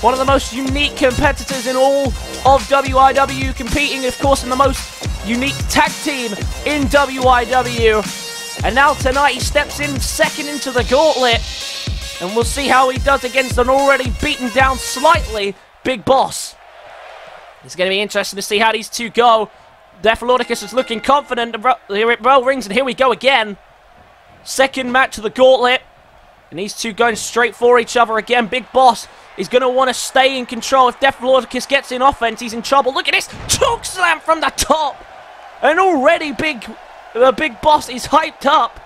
One of the most unique competitors in all of WIW, competing, of course, in the most unique tag team in WIW. And now tonight he steps in second into the Gauntlet, and we'll see how he does against an already beaten down slightly Big Boss. It's going to be interesting to see how these two go. Deathlordicus is looking confident. The bell rings, and here we go again. Second match of the Gauntlet, and these two going straight for each other again. Big Boss is going to want to stay in control. If Deathlordicus gets in offense, he's in trouble. Look at this choke slam from the top, and already Big Boss is hyped up,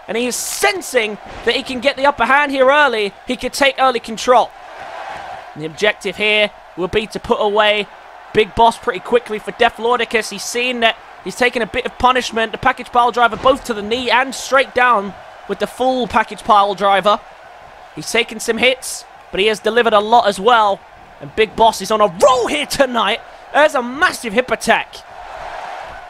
and he is sensing that he can get the upper hand here early. He could take early control. And the objective here will be to put away Big Boss pretty quickly for Deathlordicus. He's seen that he's taken a bit of punishment. The package pile driver both to the knee and straight down with the full package pile driver. He's taken some hits, but he has delivered a lot as well. And Big Boss is on a roll here tonight. There's a massive hip attack.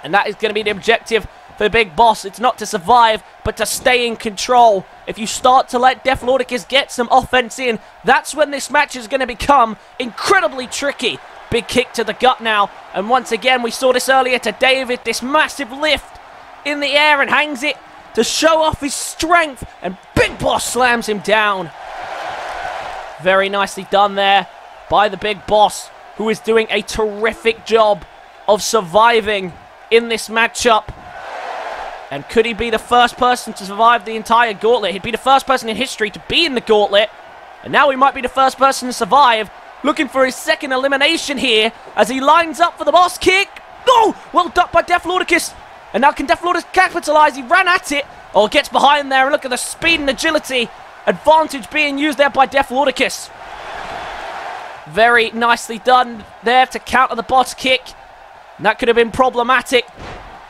And that is going to be the objective for Big Boss. It's not to survive, but to stay in control. If you start to let Deathlordicus get some offense in, that's when this match is going to become incredibly tricky. Big kick to the gut now. And once again, we saw this earlier to David. This massive lift in the air and hangs it to show off his strength. And Big Boss slams him down. Very nicely done there by the Big Boss, who is doing a terrific job of surviving in this matchup. And could he be the first person to survive the entire Gauntlet? He'd be the first person in history to be in the Gauntlet. And now he might be the first person to survive. Looking for his second elimination here as he lines up for the boss kick. Oh, well ducked by Deathlordicus. And now can Deathlordicus capitalize? He ran at it. Oh, gets behind there. And look at the speed and agility advantage being used there by Deathlordicus. Very nicely done there to counter the boss kick. And that could have been problematic.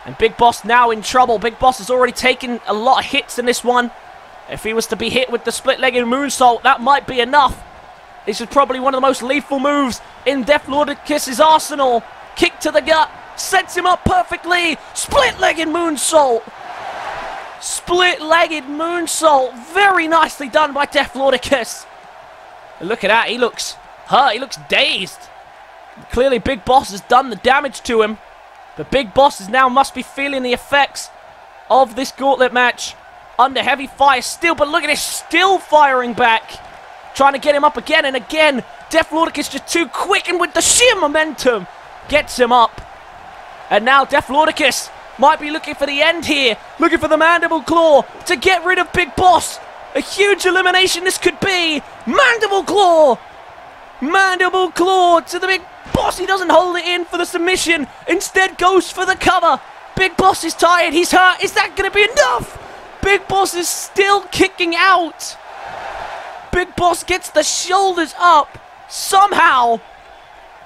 And Big Boss now in trouble. Big Boss has already taken a lot of hits in this one. If he was to be hit with the split-legged moonsault, that might be enough. This is probably one of the most lethal moves in Deathlordicus' arsenal. Kick to the gut. Sets him up perfectly. Split-legged moonsault. Split-legged moonsault. Very nicely done by Deathlordicus. And look at that. He looks hurt. He looks dazed. Clearly Big Boss has done the damage to him. But Big Boss is now must be feeling the effects of this Gauntlet match. Under heavy fire still, but look at this, still firing back. Trying to get him up again and again. Deathlordicus just too quick, and with the sheer momentum, gets him up. And now Deathlordicus might be looking for the end here. Looking for the Mandible Claw to get rid of Big Boss. A huge elimination this could be. Mandible Claw. Mandible Claw to the Big Boss. He doesn't hold it in for the submission. Instead goes for the cover. Big Boss is tired. He's hurt. Is that going to be enough? Big Boss is still kicking out. Big Boss gets the shoulders up somehow.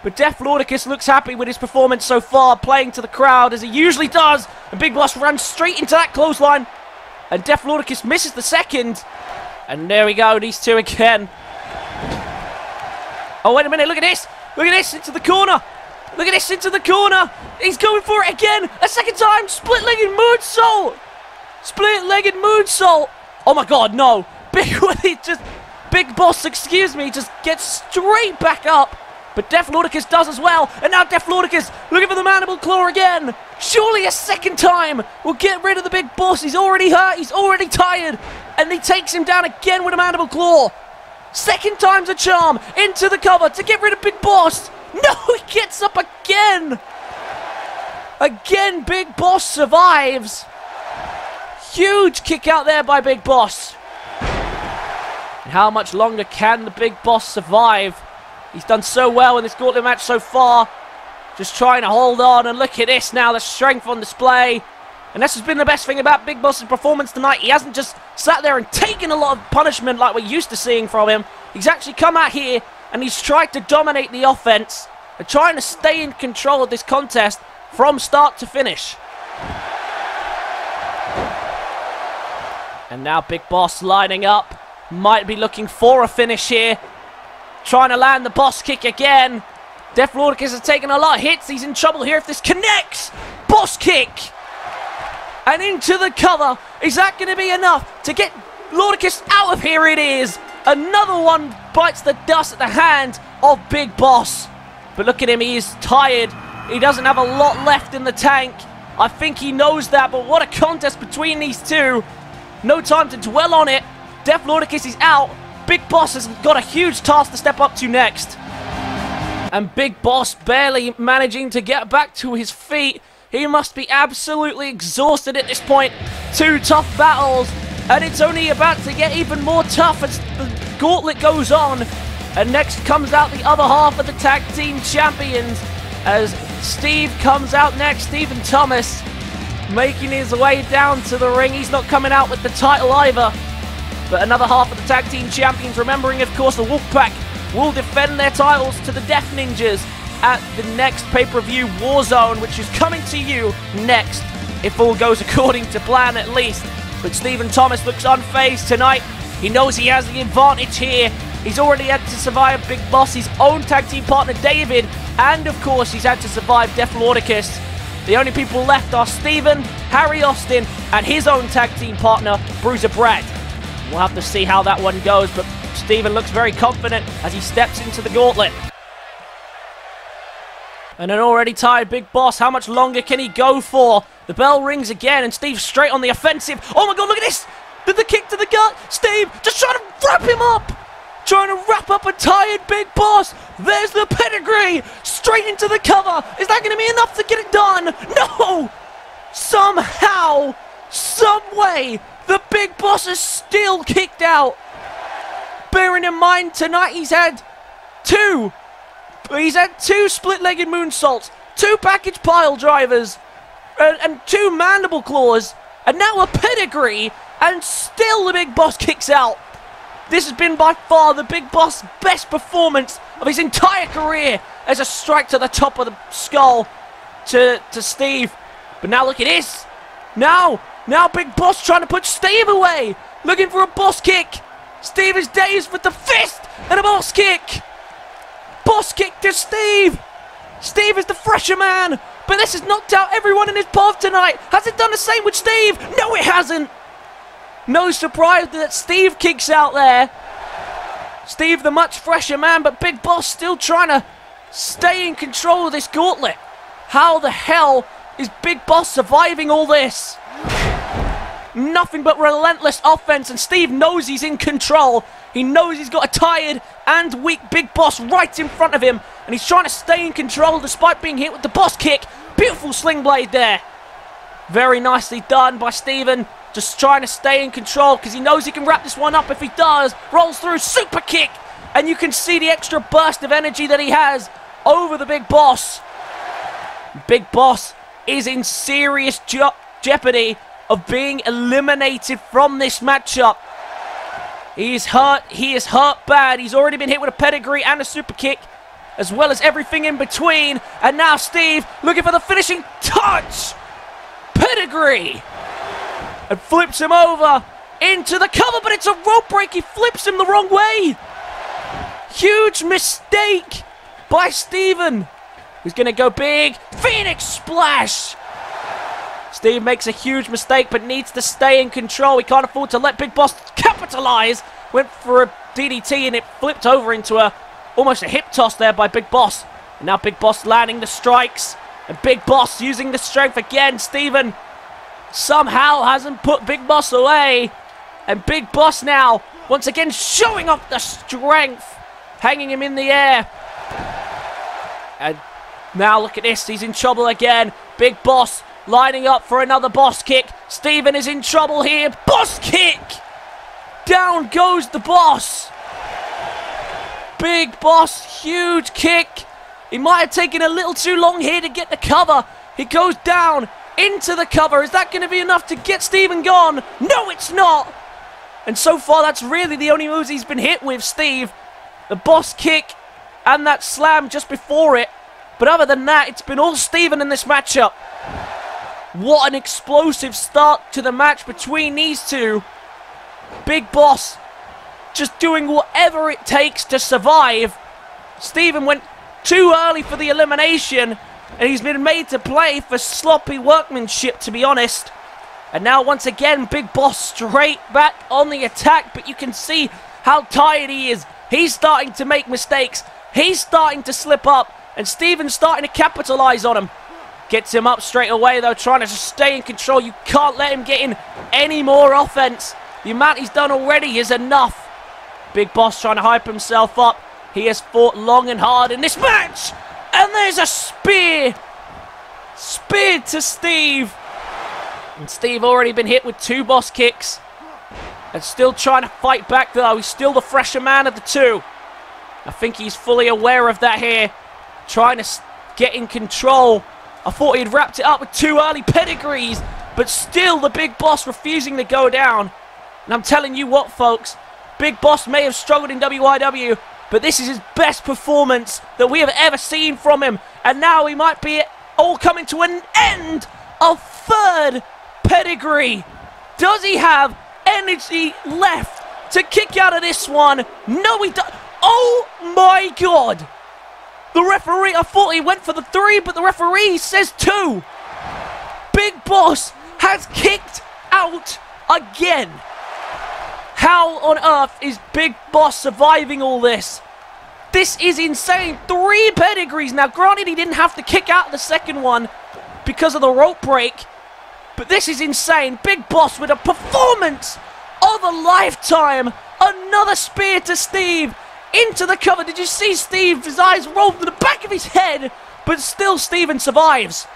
But Deathlordicus looks happy with his performance so far, playing to the crowd as he usually does. And Big Boss runs straight into that clothesline. And Deathlordicus misses the second. And there we go, these two again. Oh, wait a minute, look at this. Look at this, into the corner. Look at this, into the corner. He's going for it again. A second time, split-legged moonsault. Split-legged moonsault. Oh my god, no. Big Boss, excuse me, just gets straight back up. But Deathlordicus does as well. And now Deathlordicus looking for the Mandible Claw again. Surely a second time will get rid of the Big Boss. He's already hurt. He's already tired. And he takes him down again with a Mandible Claw. Second time's a charm. Into the cover to get rid of Big Boss. No, he gets up again. Again, Big Boss survives. Huge kick out there by Big Boss. And how much longer can the Big Boss survive? He's done so well in this Gauntlet match so far. Just trying to hold on, and look at this now, the strength on display. And this has been the best thing about Big Boss's performance tonight. He hasn't just sat there and taken a lot of punishment like we're used to seeing from him. He's actually come out here and he's tried to dominate the offense and trying to stay in control of this contest from start to finish. And now Big Boss lining up. Might be looking for a finish here. Trying to land the boss kick again. Lordicus has taken a lot of hits. He's in trouble here if this connects. Boss kick. And into the cover. Is that going to be enough to get Lordicus out of here? It is. Another one bites the dust at the hand of Big Boss. But look at him. He is tired. He doesn't have a lot left in the tank. I think he knows that. But what a contest between these two. No time to dwell on it. Lordicus is out. Big Boss has got a huge task to step up to next. And Big Boss barely managing to get back to his feet. He must be absolutely exhausted at this point. 2 tough battles. And it's only about to get even more tough as the gauntlet goes on. And next comes out the other half of the tag team champions. As Steve comes out next. Stephen Thomas making his way down to the ring. He's not coming out with the title either. But another half of the tag team champions, remembering of course the Wolfpack will defend their titles to the Death Ninjas at the next pay-per-view Warzone, which is coming to you next, if all goes according to plan at least. But Stephen Thomas looks unfazed tonight. He knows he has the advantage here. He's already had to survive Big Boss, his own tag team partner David, and of course he's had to survive Lordicus. The only people left are Stephen, Harry Austin, and his own tag team partner, Bruiser Brad. We'll have to see how that one goes, but Stephen looks very confident as he steps into the gauntlet. And an already tired Big Boss, how much longer can he go for? The bell rings again, and Steve's straight on the offensive. Oh my god, look at this! The kick to the gut! Steve just trying to wrap him up! Trying to wrap up a tired Big Boss! There's the pedigree! Straight into the cover! Is that going to be enough to get it done? No! Somehow, some way, the Big Boss is still kicked out. Bearing in mind, tonight he's had two split-legged moonsaults, 2 package pile drivers, and 2 mandible claws, and now a pedigree, and still the Big Boss kicks out. This has been by far the Big Boss' best performance of his entire career as a strike to the top of the skull to Steve. But now look at this. Now Big Boss trying to put Steve away. Looking for a boss kick. Steve is dazed with the fist and a boss kick. Boss kick to Steve. Steve is the fresher man. But this has knocked out everyone in his path tonight. Has it done the same with Steve? No, it hasn't. No surprise that Steve kicks out there. Steve the much fresher man, but Big Boss still trying to stay in control of this gauntlet. How the hell is Big Boss surviving all this? Nothing but relentless offense, and Steve knows he's in control. He knows he's got a tired and weak Big Boss right in front of him, and he's trying to stay in control despite being hit with the boss kick. Beautiful sling blade there. Very nicely done by Steven. Just trying to stay in control because he knows he can wrap this one up if he does. Rolls through, super kick, and you can see the extra burst of energy that he has over the Big Boss. Big Boss is in serious jeopardy of being eliminated from this matchup. He is hurt bad. He's already been hit with a pedigree and a super kick, as well as everything in between. And now Steve looking for the finishing touch. Pedigree. And flips him over into the cover, but it's a rope break. He flips him the wrong way. Huge mistake by Steven. He's going to go big. Phoenix Splash. Steve makes a huge mistake, but needs to stay in control. He can't afford to let Big Boss capitalize. Went for a DDT, and it flipped over into almost a hip toss there by Big Boss. And now Big Boss landing the strikes. And Big Boss using the strength again. Steven somehow hasn't put Big Boss away. And Big Boss now, once again, showing off the strength. Hanging him in the air. And now look at this. He's in trouble again. Big Boss lining up for another boss kick. Steven is in trouble here. Boss kick! Down goes the Boss. Big Boss, huge kick. He might have taken a little too long here to get the cover. He goes down into the cover. Is that going to be enough to get Steven gone? No, it's not. And so far, that's really the only moves he's been hit with, Steve. The boss kick and that slam just before it. But other than that, it's been all Steven in this matchup. What an explosive start to the match between these two. Big Boss just doing whatever it takes to survive. Steven went too early for the elimination, and he's been made to play for sloppy workmanship, to be honest. And now, once again, Big Boss straight back on the attack, but you can see how tired he is. He's starting to make mistakes. He's starting to slip up, and Steven's starting to capitalize on him. Gets him up straight away, though, trying to just stay in control. You can't let him get in any more offense. The amount he's done already is enough. Big Boss trying to hype himself up. He has fought long and hard in this match. And there's a spear. Spear to Steve. And Steve already been hit with 2 boss kicks. And still trying to fight back, though. He's still the fresher man of the two. I think he's fully aware of that here. Trying to get in control. I thought he'd wrapped it up with 2 early pedigrees. But still the Big Boss refusing to go down. And I'm telling you what, folks. Big Boss may have struggled in WYW, but this is his best performance that we have ever seen from him. And now he might be all coming to an end of 3rd pedigree. Does he have energy left to kick out of this one? No, he doesn't. Oh my God. The referee, I thought he went for the 3, but the referee says 2. Big Boss has kicked out again. How on earth is Big Boss surviving all this? This is insane. 3 pedigrees. Now, granted, he didn't have to kick out the second one because of the rope break, but this is insane. Big Boss with a performance of a lifetime. Another spear to Steve. Into the cover. Did you see Steve? His eyes rolled to the back of his head, but still Steven survives.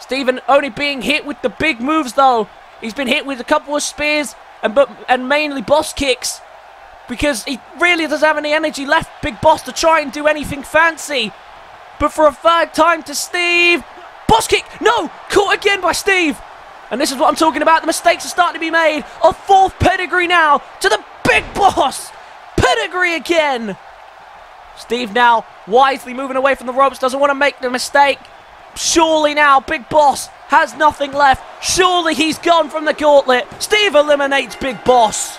Steven only being hit with the big moves, though. He's been hit with a couple of spears and mainly boss kicks, because he really doesn't have any energy left, Big Boss, to try and do anything fancy. But for a 3rd time to Steve. Boss kick. No. Caught again by Steve. And this is what I'm talking about. The mistakes are starting to be made. A 4th pedigree now to the Big Boss. Pedigree again. Steve now wisely moving away from the ropes. Doesn't want to make the mistake. Surely now Big Boss has nothing left. Surely he's gone from the gauntlet. Steve eliminates Big Boss.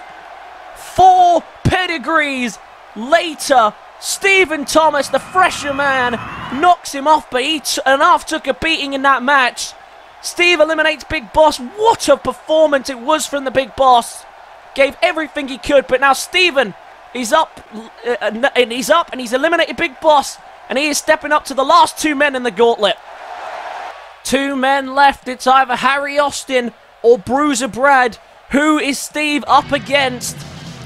4 pedigrees later, Stephen Thomas, the fresher man, knocks him off, but Enough took a beating in that match. Steve eliminates Big Boss. What a performance it was from the Big Boss. Gave everything he could, but now Stephen, he's up and he's eliminated Big Boss, and he is stepping up to the last 2 men in the gauntlet. 2 men left. It's either Harry Austin or Bruiser Brad. Who is Steve up against?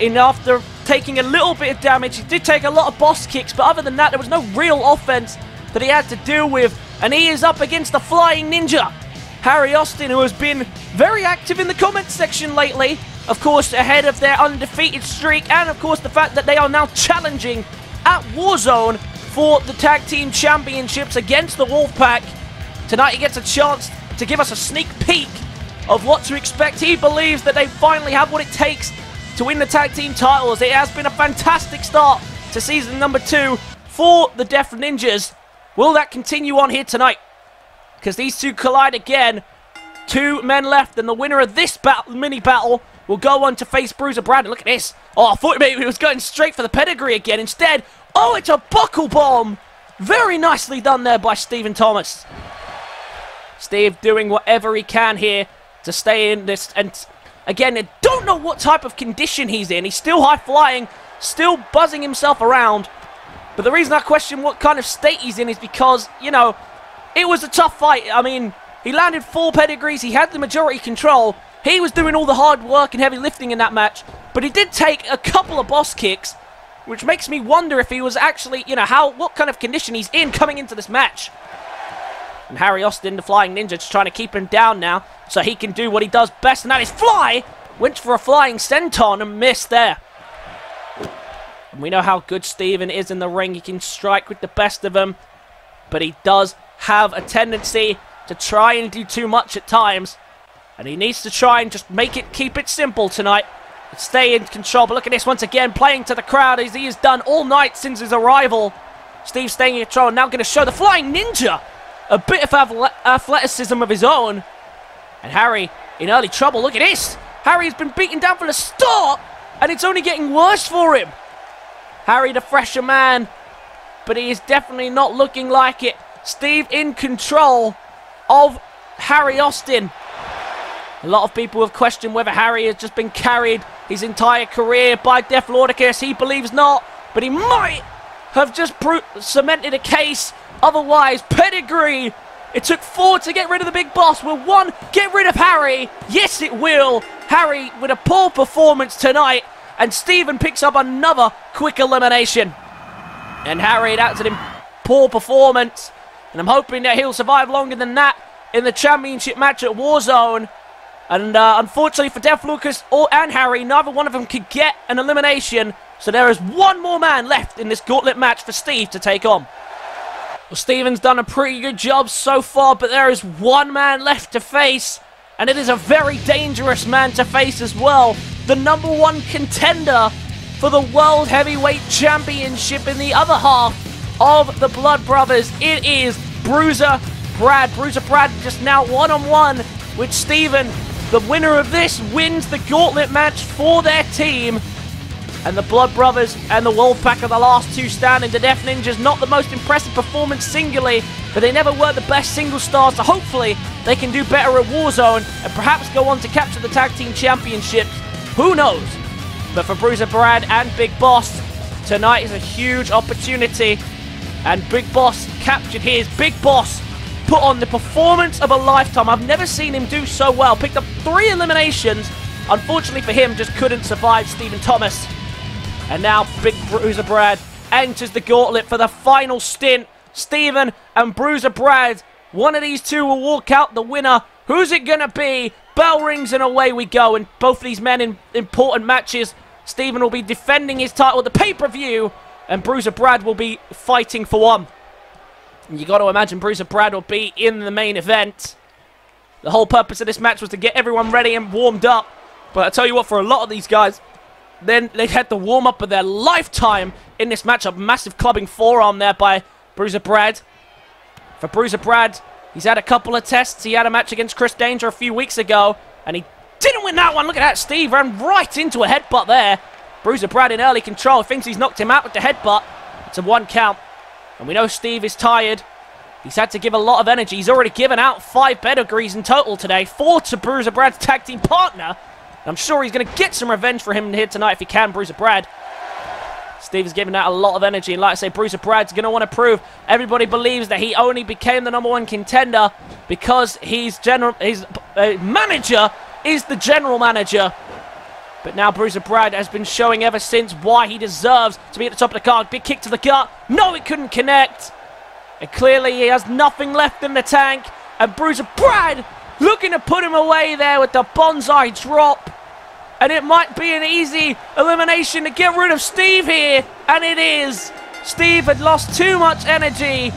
After taking a little bit of damage, he did take a lot of boss kicks, but other than that, there was no real offense that he had to deal with. And he is up against the Flying Ninja, Harry Austin, who has been very active in the comments section lately. Of course, ahead of their undefeated streak, and of course the fact that they are now challenging at Warzone for the Tag Team Championships against the Wolfpack. Tonight he gets a chance to give us a sneak peek of what to expect. He believes that they finally have what it takes to win the tag team titles. It has been a fantastic start to season number 2 for the Death Ninjas. Will that continue on here tonight? Because these two collide again. 2 men left, and the winner of this mini battle will go on to face Bruiser Brad. Look at this. Oh, I thought maybe he was going straight for the pedigree again. Instead, oh, it's a buckle bomb. Very nicely done there by Stephen Thomas. Steve doing whatever he can here to stay in this. And again, I don't know what type of condition he's in. He's still high flying, still buzzing himself around. But the reason I question what kind of state he's in is because, you know, it was a tough fight. I mean, he landed 4 pedigrees. He had the majority control. He was doing all the hard work and heavy lifting in that match. But he did take a couple of boss kicks, which makes me wonder if he was actually, you know, what kind of condition he's in coming into this match. And Harry Austin, the Flying Ninja, just trying to keep him down now so he can do what he does best, and that is fly. Went for a flying senton and missed there. And we know how good Steven is in the ring. He can strike with the best of them, but he does have a tendency to try and do too much at times. And he needs to try and just keep it simple tonight. stay in control. But look at this once again, playing to the crowd as he has done all night since his arrival. Steve staying in control, now going to show the Flying Ninja a bit of athleticism of his own. And Harry in early trouble. Look at this. Harry has been beaten down from the start, and it's only getting worse for him. Harry, the fresher man, but he is definitely not looking like it. Steve in control of Harry Austin. A lot of people have questioned whether Harry has just been carried his entire career by Deflordicus. He believes not, but he might have just cemented a case. Otherwise, pedigree. It took 4 to get rid of the big boss. Will 1 get rid of Harry? Yes, it will. Harry with a poor performance tonight, and Steven picks up another quick elimination. And Harry, that's a poor performance, and I'm hoping that he'll survive longer than that in the championship match at Warzone. And unfortunately for Deflordicus and Harry, neither one of them could get an elimination. So there is one more man left in this gauntlet match for Steve to take on. Well, Steven's done a pretty good job so far, but there is one man left to face. And it is a very dangerous man to face as well. The #1 contender for the World Heavyweight Championship in the other half of the Blood Brothers. It is Bruiser Brad. Bruiser Brad just now one-on-one with Steven. The winner of this wins the gauntlet match for their team. And the Blood Brothers and the Wolfpack are the last two standing. The Death Ninjas, not the most impressive performance singly, but they never were the best single stars, so hopefully they can do better at Warzone and perhaps go on to capture the Tag Team Championships. Who knows? But for Bruiser Brad and Big Boss, tonight is a huge opportunity. And Big Boss captured his. Big Boss put on the performance of a lifetime. I've never seen him do so well. Picked up 3 eliminations. Unfortunately for him, just couldn't survive Stephen Thomas. And now Big Bruiser Brad enters the gauntlet for the final stint. Steven and Bruiser Brad. One of these two will walk out the winner. Who's it going to be? Bell rings and away we go. And both of these men in important matches. Steven will be defending his title at the pay-per-view. And Bruiser Brad will be fighting for one. And you got to imagine Bruiser Brad will be in the main event. The whole purpose of this match was to get everyone ready and warmed up. But I tell you what, for a lot of these guys, then they had the warm-up of their lifetime in this match. A massive clubbing forearm there by Bruiser Brad. For Bruiser Brad, he's had a couple of tests. He had a match against Chris Danger a few weeks ago, and he didn't win that one. Look at that. Steve ran right into a headbutt there. Bruiser Brad in early control. Thinks he's knocked him out with the headbutt. It's a 1 count. And we know Steve is tired. He's had to give a lot of energy. He's already given out 5 pedigrees in total today. 4 to Bruiser Brad's tag team partner. I'm sure he's going to get some revenge for him here tonight if he can, Bruiser Brad. Steve is giving out a lot of energy. And like I say, Bruiser Brad's going to want to prove everybody believes that he only became the #1 contender because his manager is the general manager. But now Bruiser Brad has been showing ever since why he deserves to be at the top of the card. Big kick to the gut. No, it couldn't connect. And clearly he has nothing left in the tank. And Bruiser Brad looking to put him away there with the bonsai drop. And it might be an easy elimination to get rid of Steve here. And it is. Steve had lost too much energy.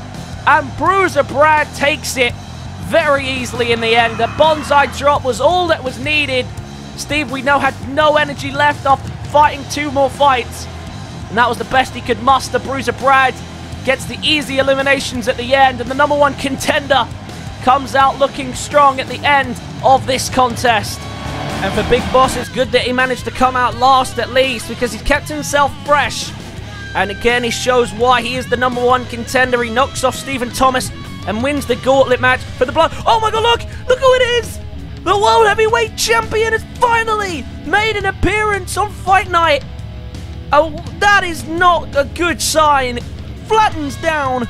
And Bruiser Brad takes it very easily in the end. The bonsai drop was all that was needed. Steve, we know, had no energy left after fighting 2 more fights. And that was the best he could muster. Bruiser Brad gets the easy eliminations at the end. And the #1 contender comes out looking strong at the end of this contest. And for Big Boss, it's good that he managed to come out last at least, because he's kept himself fresh. And again, he shows why he is the #1 contender. He knocks off Stephen Thomas and wins the gauntlet match for the Blood. Oh my god, look who it is! The World Heavyweight Champion has finally made an appearance on Fight Night. Oh, that is not a good sign. Flattens down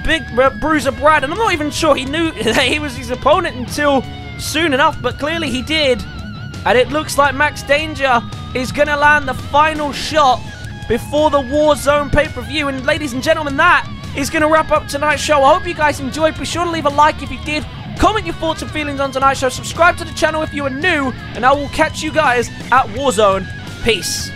Big Bruiser Brad, and I'm not even sure he knew that he was his opponent until soon enough, but clearly he did. And it looks like Max Danger is going to land the final shot before the Warzone pay-per-view. And ladies and gentlemen, that is going to wrap up tonight's show. I hope you guys enjoyed. Be sure to leave a like if you did. Comment your thoughts and feelings on tonight's show. Subscribe to the channel if you are new. And I will catch you guys at Warzone. Peace.